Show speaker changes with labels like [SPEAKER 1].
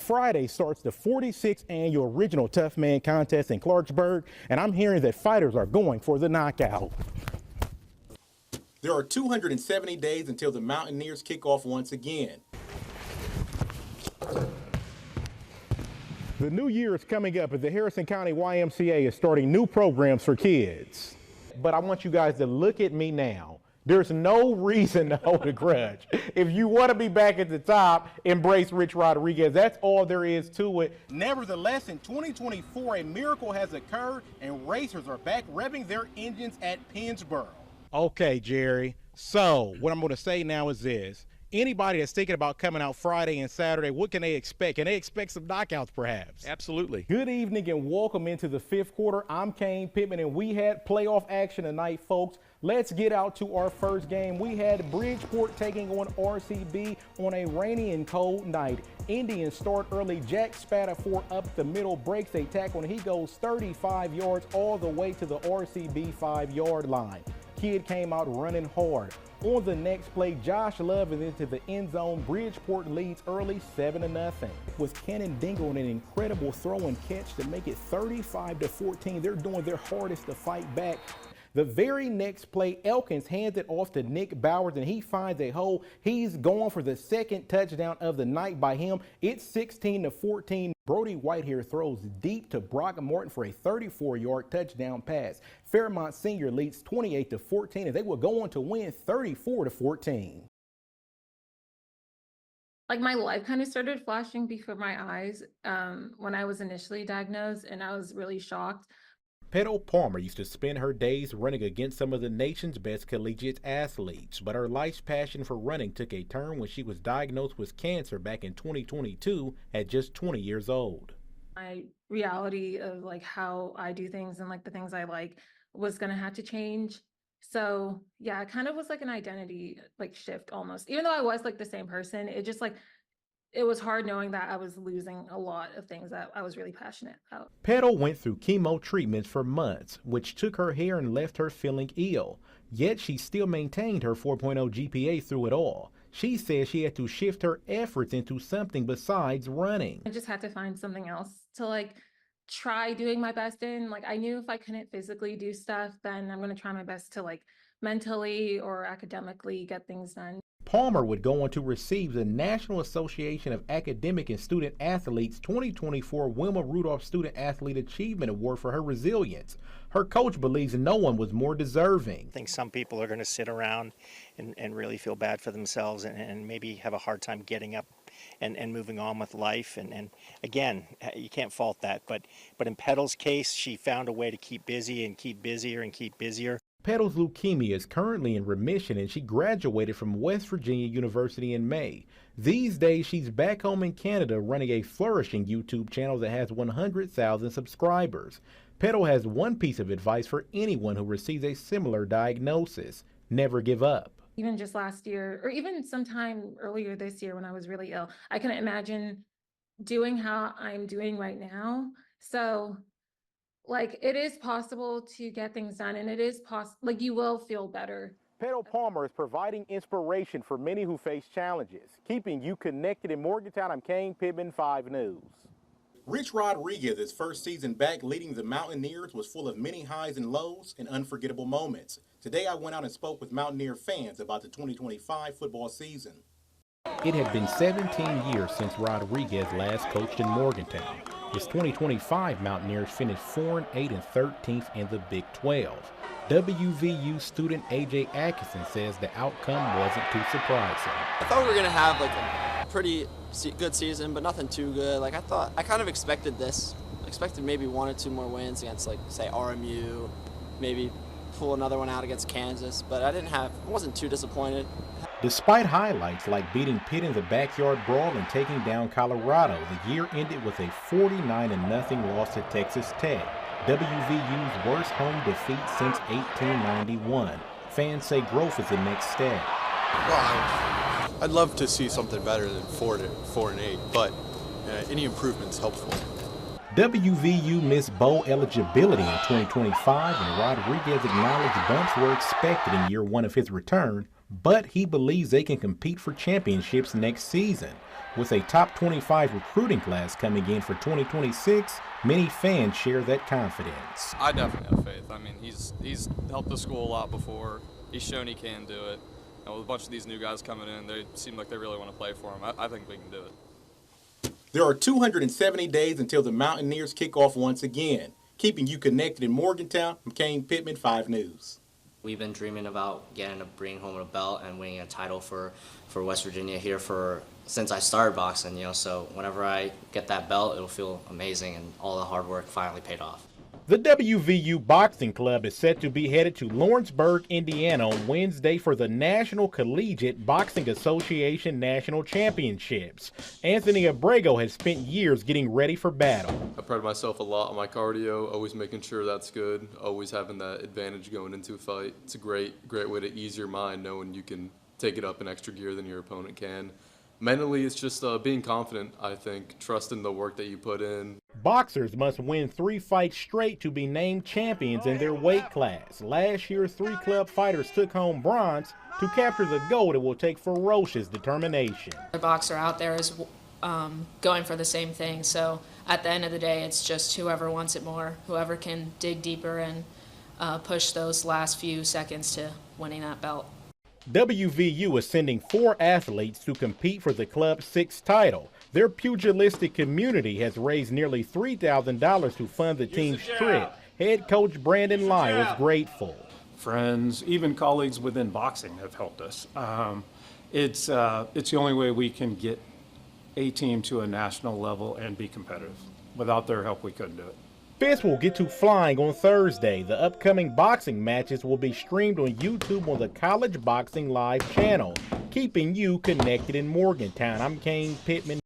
[SPEAKER 1] Friday starts the 46th annual Original Tough Man Contest in Clarksburg, and I'm hearing that fighters are going for the knockout.
[SPEAKER 2] There are 270 days until the Mountaineers kick off once again.
[SPEAKER 1] The new year is coming up as the Harrison County YMCA is starting new programs for kids. But I want you guys to look at me now. There's no reason to hold a grudge. If you want to be back at the top, embrace Rich Rodriguez. That's all there is to it. Nevertheless, in 2024, a miracle has occurred and racers are back revving their engines at Pennsboro. Okay, Jerry. So what I'm going to say now is this. Anybody that's thinking about coming out Friday and Saturday, what can they expect? Can they expect some knockouts perhaps?
[SPEAKER 3] Absolutely.
[SPEAKER 1] Good evening and welcome into the fifth quarter. I'm Caine Pittman and we had playoff action tonight, folks. Let's get out to our first game. We had Bridgeport taking on RCB on a rainy and cold night. Indians start early. Jack Spatafor up the middle, breaks a tackle, and he goes 35 yards all the way to the RCB 5-yard line. Kid came out running hard. On the next play, Josh Love is into the end zone. Bridgeport leads early 7-0. With Cannon Dingle and an incredible throw and catch to make it 35-14. They're doing their hardest to fight back. The very next play, Elkins hands it off to Nick Bowers, and he finds a hole. He's going for the second touchdown of the night by him. It's 16-14. Brody Whitehair throws deep to Brock Morton for a 34-yard touchdown pass. Fairmont Senior leads 28-14, and they will go on to win 34-14.
[SPEAKER 4] Like, my life kind of started flashing before my eyes when I was initially diagnosed, and I was really shocked.
[SPEAKER 1] Petal Palmer used to spend her days running against some of the nation's best collegiate athletes, but her life's passion for running took a turn when she was diagnosed with cancer back in 2022 at just 20 years old.
[SPEAKER 4] My reality of like how I do things and like the things I like was going to have to change. So yeah, it kind of was like an identity like shift almost. Even though I was like the same person, it just like it was hard knowing that I was losing a lot of things that I was really passionate about.
[SPEAKER 1] Petal went through chemo treatments for months, which took her hair and left her feeling ill. Yet she still maintained her 4.0 GPA through it all. She says she had to shift her efforts into something besides running.
[SPEAKER 4] I just had to find something else to like try doing my best in. Like, I knew if I couldn't physically do stuff, then I'm going to try my best to like mentally or academically get things done.
[SPEAKER 1] Palmer would go on to receive the National Association of Academic and Student Athletes 2024 Wilma Rudolph Student Athlete Achievement Award for her resilience. Her coach believes no one was more deserving.
[SPEAKER 5] I think some people are going to sit around and really feel bad for themselves and maybe have a hard time getting up and moving on with life. And again, you can't fault that. But in Petal's case, she found a way to keep busy and keep busier and keep busier.
[SPEAKER 1] Petal's leukemia is currently in remission and she graduated from West Virginia University in May. These days, she's back home in Canada running a flourishing YouTube channel that has 100,000 subscribers. Petal has one piece of advice for anyone who receives a similar diagnosis: never give up.
[SPEAKER 4] Even just last year, or even sometime earlier this year when I was really ill, I couldn't imagine doing how I'm doing right now. So like, it is possible to get things done, and it is possible, like, you will feel better.
[SPEAKER 1] Petal Palmer is providing inspiration for many who face challenges. Keeping you connected in Morgantown, I'm Caine Pittman, 5 News.
[SPEAKER 2] Rich Rodriguez's first season back leading the Mountaineers was full of many highs and lows and unforgettable moments. Today I went out and spoke with Mountaineer fans about the 2025 football season.
[SPEAKER 1] It had been 17 years since Rodriguez last coached in Morgantown. His 2025 Mountaineers finished 4-8 and 13th in the Big 12. WVU student A.J. Atkinson says the outcome wasn't too surprising.
[SPEAKER 6] I thought we were going to have like a pretty good season, but nothing too good. Like, I kind of expected this. I expected maybe 1 or 2 more wins against, like, say, RMU, maybe pull another one out against Kansas, but I wasn't too disappointed.
[SPEAKER 1] Despite highlights like beating Pitt in the backyard brawl and taking down Colorado, the year ended with a 49-0 loss to Texas Tech, WVU's worst home defeat since 1891. Fans say growth is the next step.
[SPEAKER 7] Well, I'd love to see something better than 4-8, but any improvement's helpful.
[SPEAKER 1] WVU missed bowl eligibility in 2025, and Rodriguez acknowledged bumps were expected in year 1 of his return. but he believes they can compete for championships next season. With a top 25 recruiting class coming in for 2026, many fans share that confidence.
[SPEAKER 3] I definitely have faith. I mean, he's helped the school a lot before. He's shown he can do it. And with a bunch of these new guys coming in, they seem like they really want to play for him. I think we can do it.
[SPEAKER 2] There are 270 days until the Mountaineers kick off once again. Keeping you connected in Morgantown, I'm Caine Pittman, 5 News.
[SPEAKER 8] We've been dreaming about bringing home a belt and winning a title for West Virginia here since I started boxing, so whenever I get that belt, it'll feel amazing, and all the hard work finally paid off.
[SPEAKER 1] The WVU Boxing Club is set to be headed to Lawrenceburg, Indiana on Wednesday for the National Collegiate Boxing Association National Championships. Anthony Abrego has spent years getting ready for battle.
[SPEAKER 9] I pride myself a lot on my cardio, always making sure that's good, always having that advantage going into a fight. It's a great way to ease your mind knowing you can take it up an extra gear than your opponent can. Mentally, it's just being confident, I think, trusting the work that you put in.
[SPEAKER 1] Boxers must win 3 fights straight to be named champions in their weight class. Last year, 3 club fighters took home bronze. To capture the gold, it will take ferocious determination.
[SPEAKER 10] The boxer out there is going for the same thing, so at the end of the day, it's just whoever wants it more, whoever can dig deeper and push those last few seconds to winning that belt.
[SPEAKER 1] WVU is sending 4 athletes to compete for the club's 6th title. Their pugilistic community has raised nearly $3,000 to fund the team's trip. Head coach Brandon Lai was grateful.
[SPEAKER 11] Friends, even colleagues within boxing have helped us. It's the only way we can get a team to a national level and be competitive. Without their help, we couldn't do it.
[SPEAKER 1] Fists will get to flying on Thursday. The upcoming boxing matches will be streamed on YouTube on the College Boxing Live channel, keeping you connected in Morgantown. I'm Caine Pittman.